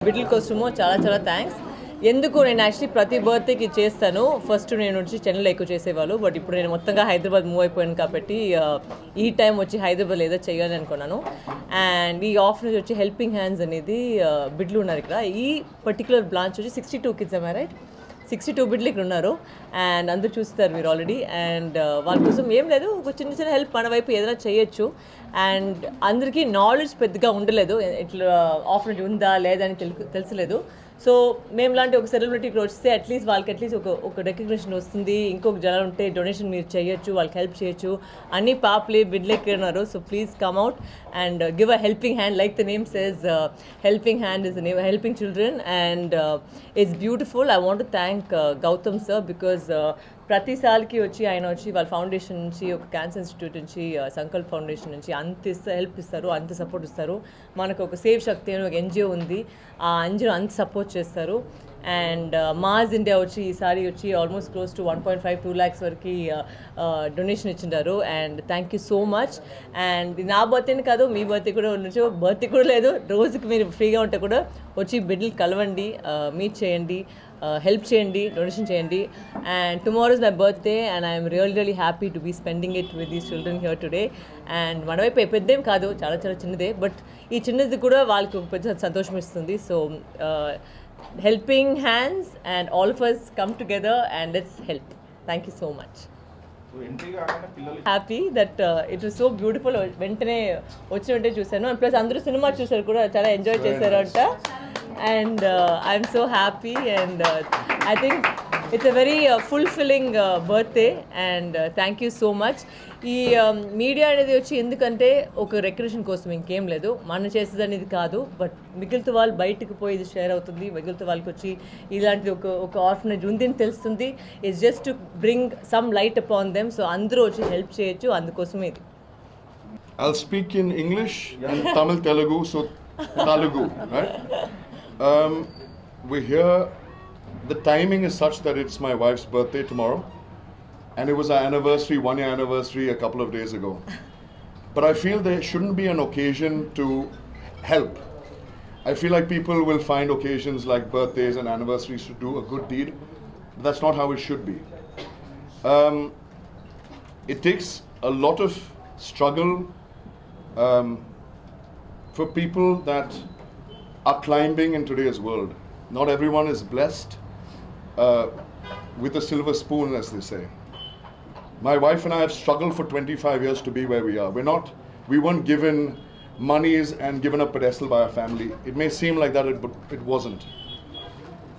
బిడ్డల కోసము చాలా చాలా థ్యాంక్స్. ఎందుకు నేను యాక్చువల్లీ ప్రతి బర్త్డేకి చేస్తాను. ఫస్ట్ నేను వచ్చి చెన్నైలో ఎక్కువ చేసేవాళ్ళు, బట్ ఇప్పుడు నేను మొత్తంగా హైదరాబాద్ మూవ్ అయిపోయాను కాబట్టి ఈ టైం వచ్చి హైదరాబాద్ ఏదో చేయాలి అనుకున్నాను. అండ్ ఈ ఆఫర్ వచ్చి హెల్పింగ్ హ్యాండ్స్ అనేది బిడ్డలు ఉన్నారు ఇక్కడ. ఈ పర్టికులర్ బ్రాంచ్ వచ్చి 62 kids, am I right? 62 బిడ్డలు ఇక్కడ ఉన్నారు. అండ్ అందరూ చూస్తారు మీరు ఆల్రెడీ. అండ్ వాళ్ళ కోసం ఏం లేదు, ఒక చిన్న చిన్న హెల్ప్ మన వైపు ఏదైనా చేయొచ్చు. అండ్ అందరికీ నాలెడ్జ్ పెద్దగా ఉండలేదు, ఇట్లా ఆఫర్ ఉందా లేదా అని తెలుసలేదు. సో మేము లాంటి ఒక సెలబ్రిటీకి వస్తే అట్లీస్ట్ వాళ్ళకి అట్లీస్ట్ ఒక రికగ్నిషన్ వస్తుంది. ఇంకొక జనాలు ఉంటే డొనేషన్ మీరు చేయొచ్చు, వాళ్ళకి హెల్ప్ చేయొచ్చు. అన్ని పాపలే బిడ్డలెక్కి ఉన్నారు. So please come out and give a helping hand. Like the name says, helping hand is the name, helping children. And it's beautiful. I want to thank Gautam sir because ప్రతిసారికి వచ్చి ఆయన వచ్చి వాళ్ళ ఫౌండేషన్ నుంచి, ఒక క్యాన్సర్ ఇన్స్టిట్యూట్ నుంచి, Sankalp foundation నుంచి అంత హెల్ప్ ఇస్తారు, అంత సపోర్ట్ ఇస్తారు. మనకు ఒక సేవ్ శక్తి అని ఒక ఎన్జిఓ ఉంది, ఆ ఎన్జిఓ అంత సపోర్ట్ చేస్తారు. అండ్ మాజ్ ఇండియా వచ్చి ఈసారి వచ్చి ఆల్మోస్ట్ క్లోజ్ టు 1.5-2 lakhs వరకు డొనేషన్ ఇచ్చింటారు. And thank you so much. And నా బర్త్డేని కాదు, మీ బర్త్డే కూడా ఉండొచ్చు, బర్త్డే కూడా లేదు, రోజుకి మీరు ఫ్రీగా ఉంటే కూడా వచ్చి బిడ్డలు కలవండి, మీట్ చేయండి, హెల్ప్ చేయండి, డొనేషన్ చేయండి. And tomorrow is my birthday and I'm really happy to be spending it with these children here today. And మన వైపు పెద్దేం కాదు, చాలా చాలా చిన్నదే, బట్ ఈ చిన్నది కూడా వాళ్ళకి పెద్ద సంతోషం ఇస్తుంది. So helping hands and all of us come together and let's help. Thank you so much. Happy that it was so beautiful. వెంటనే వచ్చి చూసాను. అండ్ ప్లస్ అందరూ సినిమా చూసారు కూడా, చాలా ఎంజాయ్ చేశారు అంట. And I'm so happy and I think it's a very fulfilling birthday. And thank you so much. ఈ మీడియా అనేది వచ్చి ఎందుకంటే ఒక రికగ్నిషన్ కోసం, ఇంకేం లేదు, మనం చేసేది అనేది కాదు. బట్ మిగిలిన వాళ్ళు బయటకు పోయి ఇది షేర్ అవుతుంది, మిగిలిన వాళ్ళకి వచ్చి ఇలాంటిది ఒక ఆర్ఫనేజ్ ఉంది అని తెలుస్తుంది. It's just to bring some light upon them. So అందరూ వచ్చి హెల్ప్ చేయొచ్చు, అందుకోసమే ఇది. I'll speak in English and Tamil, Telugu, so Telugu, right? We're here. The timing is such that it's my wife's birthday tomorrow, and it was our anniversary, 1-year anniversary a couple of days ago. But I feel there shouldn't be an occasion to help. I feel like people will find occasions like birthdays and anniversaries to do a good deed, but that's not how it should be. It takes a lot of struggle for people that are climbing in today's world. Not everyone is blessed with a silver spoon, as they say. My wife and I have struggled for 25 years to be where we are. We weren't given monies and given a pedestal by our family. It may seem like that, but it wasn't.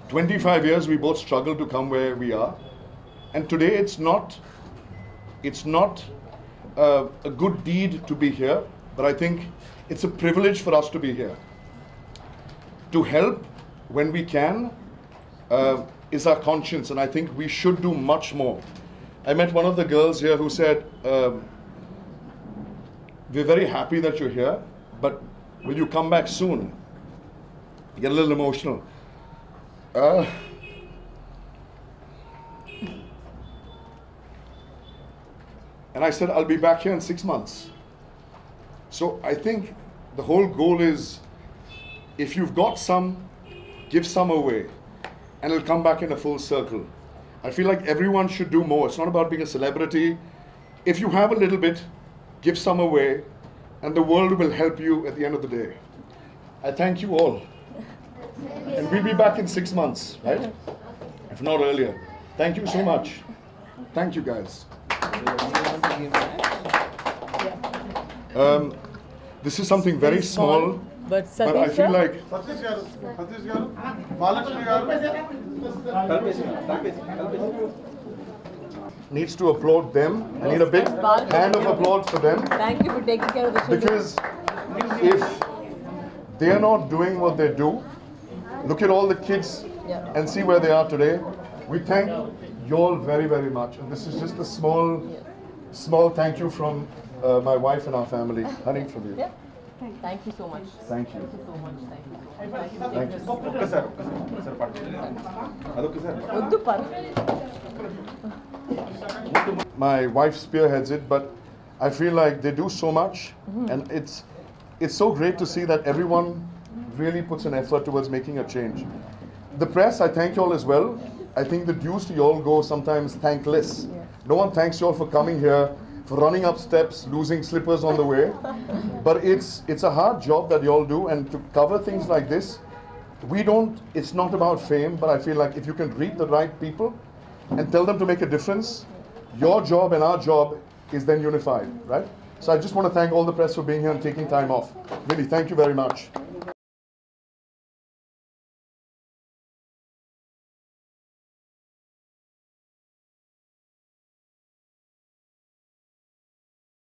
25 years we both struggled to come where we are. And today it's not a good deed to be here, but I think it's a privilege for us to be here. To help when we can is our conscience, and I think we should do much more. I met one of the girls here who said, we're very happy that you're here, but will you come back soon? Get a little emotional. And I said, I'll be back here in 6 months. So I think the whole goal is, if you've got some, give some away, and it'll come back in a full circle. I feel like everyone should do more. It's not about being a celebrity. If you have a little bit, give some away, and the world will help you at the end of the day. I thank you all. And we'll be back in 6 months, right? If not earlier. Thank you so much. Thank you, guys. This is something very small, but I feel like needs to applaud them. I need a big hand of applause for them. Thank you for taking care of the children. Because if they are not doing what they do, look at all the kids and see where they are today. We thank you all very, very much. And this is just a small thank you from my wife and our family. Honey, from you. Yeah. Thank you so much. Thank you. Thank you so much. Thank you. Thank you. My wife spearheads it, but I feel like they do so much, and it's so great to see that everyone really puts an effort towards making a change. The press, I thank you all as well. I think the dues to you all go sometimes thankless. No one thanks you all for coming here, for running up steps, losing slippers on the way. But it's a hard job that you all do, and to cover things like this, it's not about fame, but I feel like if you can read the right people and tell them to make a difference, your job and our job is then unified, right? So I just want to thank all the press for being here and taking time off. Really, thank you very much.